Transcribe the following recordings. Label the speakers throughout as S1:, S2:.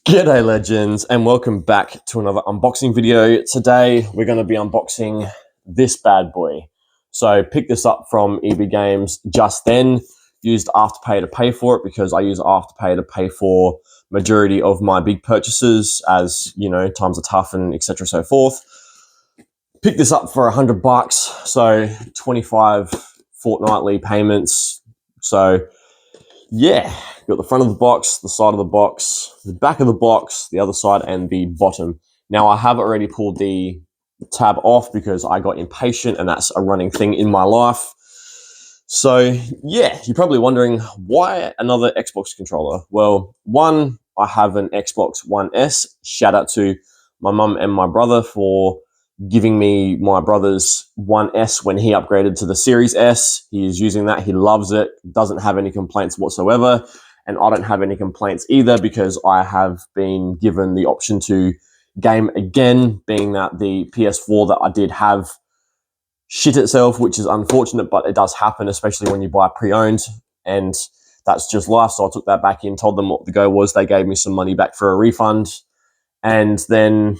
S1: G'day legends and welcome back to another unboxing video. Today we're going to be unboxing this bad boy. So picked this up from EB Games just then, used Afterpay to pay for it because I use Afterpay to pay for majority of my big purchases as, you know, times are tough and etc. so forth. Picked this up for $100, so 25 fortnightly payments. So yeah, got the front of the box, the side of the box, the back of the box, the other side, and the bottom. Now, I have already pulled the tab off because I got impatient, and that's a running thing in my life. So, yeah, you're probably wondering, why another Xbox controller? Well, one, I have an Xbox One S. Shout out to my mum and my brother for giving me my brother's One S when he upgraded to the Series S. He is using that. He loves it. Doesn't have any complaints whatsoever. And I don't have any complaints either because I have been given the option to game again, being that the PS4 that I did have shit itself, which is unfortunate, but it does happen, especially when you buy pre-owned, and that's just life. So I took that back in, told them what the go was. They gave me some money back for a refund, and then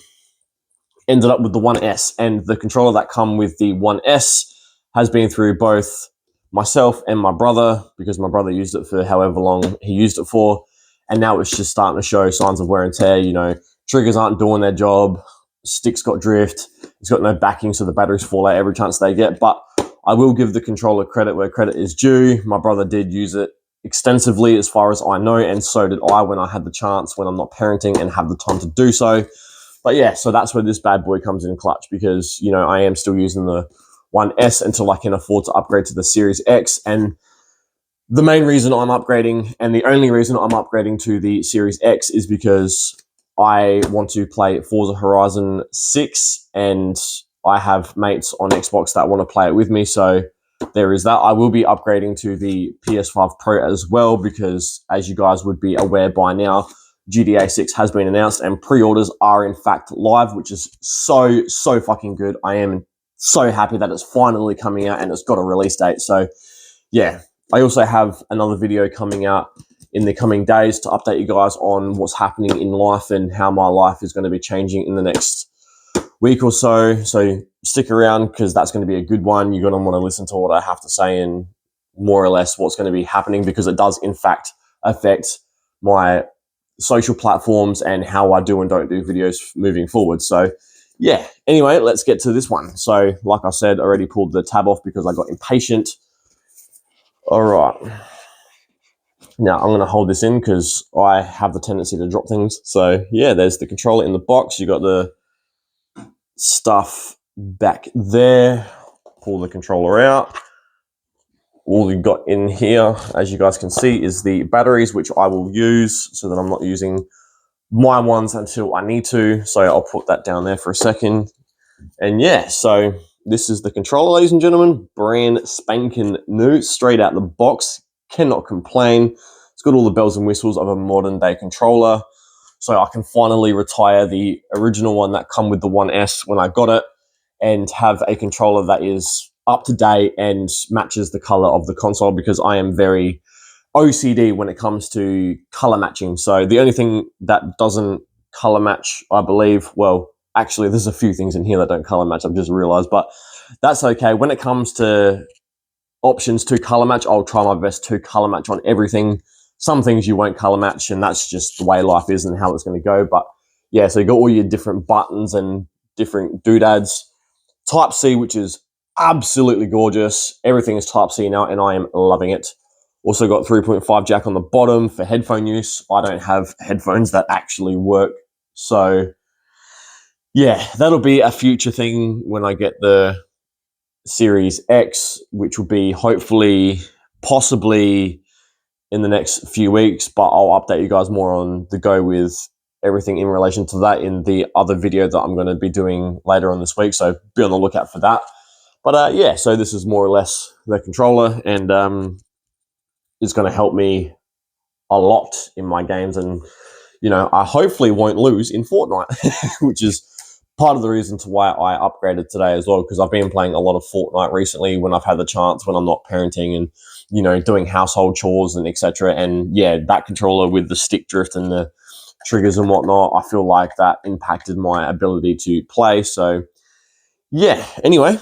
S1: ended up with the One S. And the controller that come with the One S has been through both myself and my brother, because my brother used it for however long he used it for, and now it's just starting to show signs of wear and tear. You know, triggers aren't doing their job, sticks got drift, it's got no backing, so the batteries fall out every chance they get. But I will give the controller credit where credit is due. My brother did use it extensively as far as I know, and so did I when I had the chance, when I'm not parenting and have the time to do so. But yeah, so that's where this bad boy comes in clutch, because, you know, I am still using the One S until I can afford to upgrade to the Series X. And the main reason I'm upgrading, and the only reason I'm upgrading to the Series X, is because I want to play Forza Horizon 6, and I have mates on Xbox that want to play it with me. So there is that. I will be upgrading to the PS5 Pro as well, because as you guys would be aware by now, GTA 6 has been announced and pre-orders are in fact live, which is so fucking good. I am so happy that it's finally coming out and it's got a release date. So yeah, I also have another video coming out in the coming days to update you guys on what's happening in life and how my life is going to be changing in the next week or so. So stick around, because that's going to be a good one. You're going to want to listen to what I have to say and more or less what's going to be happening, because it does in fact affect my social platforms and how I do and don't do videos moving forward. So yeah, anyway, let's get to this one. So like I said, I already pulled the tab off because I got impatient. All right. Now I'm going to hold this in because I have the tendency to drop things. So yeah, there's the controller in the box. You got the stuff back there. Pull the controller out. All you got in here, as you guys can see, is the batteries, which I will use so that I'm not using my ones until I need to. So I'll put that down there for a second. And yeah, so this is the controller, ladies and gentlemen. Brand spanking new, straight out the box. Cannot complain. It's got all the bells and whistles of a modern day controller. So I can finally retire the original one that come with the One S when I got it, and have a controller that is up to date and matches the color of the console, because I am very OCD when it comes to color matching. So the only thing that doesn't color match, I believe, well, actually there's a few things in here that don't color match, I've just realized, but that's okay. When it comes to options to color match, I'll try my best to color match on everything. Some things you won't color match, and that's just the way life is and how it's going to go. But yeah, so you got all your different buttons and different doodads. Type-C, which is absolutely gorgeous. Everything is Type-C now, and I am loving it. Also got 3.5 jack on the bottom for headphone use. I don't have headphones that actually work. So yeah, that'll be a future thing when I get the Series X, which will be hopefully, possibly in the next few weeks, but I'll update you guys more on the go with everything in relation to that in the other video that I'm going to be doing later on this week. So be on the lookout for that. But yeah, so this is more or less the controller, and it's going to help me a lot in my games. And, you know, I hopefully won't lose in Fortnite, which is part of the reason to why I upgraded today as well, because I've been playing a lot of Fortnite recently when I've had the chance, when I'm not parenting and, you know, doing household chores and etc. And yeah, that controller with the stick drift and the triggers and whatnot. I feel like that impacted my ability to play. So yeah, anyway,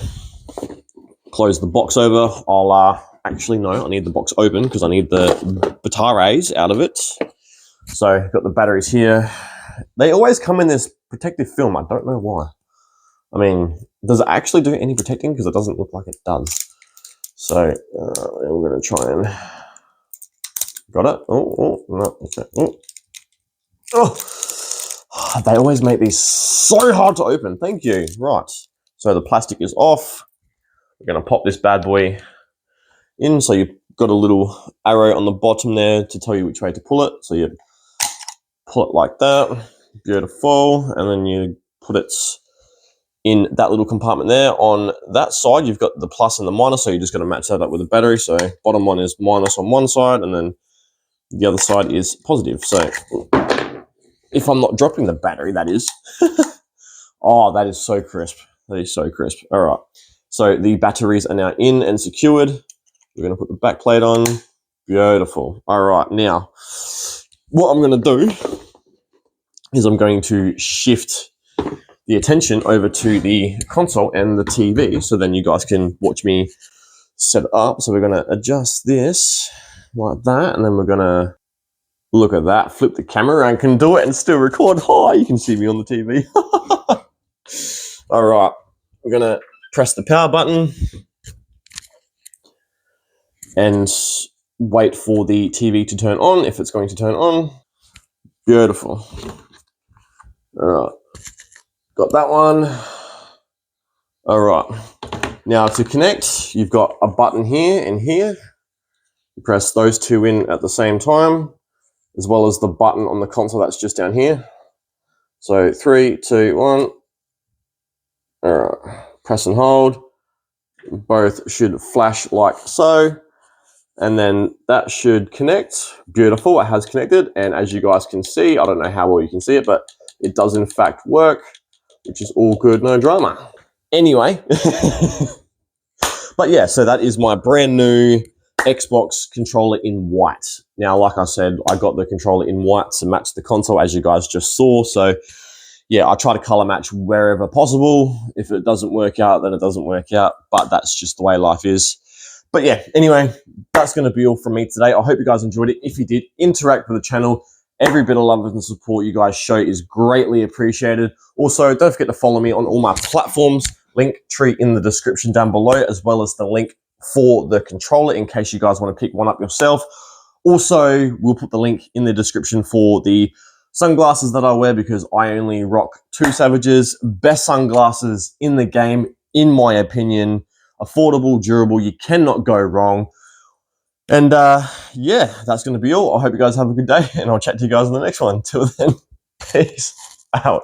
S1: close the box over. I'll actually, no, I need the box open because I need the bataries out of it. So got the batteries here. They always come in this protective film. I don't know why. I mean, does it actually do any protecting? Because it doesn't look like it does. So we're going to try and... Got it? Oh, no, okay. Oh, they always make these so hard to open. Thank you. Right. So the plastic is off. We're going to pop this bad boy in. So you've got a little arrow on the bottom there to tell you which way to pull it. So you pull it like that. Beautiful. And then you put it in that little compartment there. On that side, you've got the plus and the minus. So you're just going to match that up with the battery. So bottom one is minus on one side, and then the other side is positive. So if I'm not dropping the battery, that is. Oh, that is so crisp. That is so crisp. All right. So the batteries are now in and secured. We're going to put the back plate on. Beautiful. All right. Now, what I'm going to do is I'm going to shift the attention over to the console and the TV. So then you guys can watch me set it up. So we're going to adjust this like that. And then we're going to look at that, flip the camera around, can do it and still record. Oh, you can see me on the TV. All right, we're gonna press the power button and wait for the TV to turn on, if it's going to turn on. Beautiful. All right, got that one. All right, now to connect, you've got a button here and here. You press those two in at the same time, as well as the button on the console that's just down here. So 3, 2, 1. All right, press and hold. Both should flash like so. And then that should connect. Beautiful, it has connected. And as you guys can see, I don't know how well you can see it, but it does in fact work, which is all good, no drama. Anyway, but yeah, so that is my brand new Xbox controller in white. Now, like I said, I got the controller in white to match the console, as you guys just saw. So yeah, I try to color match wherever possible. If it doesn't work out, then it doesn't work out, but that's just the way life is. But yeah, anyway, that's going to be all from me today. I hope you guys enjoyed it. If you did, interact with the channel. Every bit of love and support you guys show is greatly appreciated. Also, don't forget to follow me on all my platforms. Link tree in the description down below, as well as the link for the controller in case you guys want to pick one up yourself. Also, we'll put the link in the description for the sunglasses that I wear, because I only rock 2 Savages. Best sunglasses in the game, in my opinion. Affordable, durable, you cannot go wrong. And yeah, that's going to be all. I hope you guys have a good day, and I'll chat to you guys in the next one. Till then, peace out.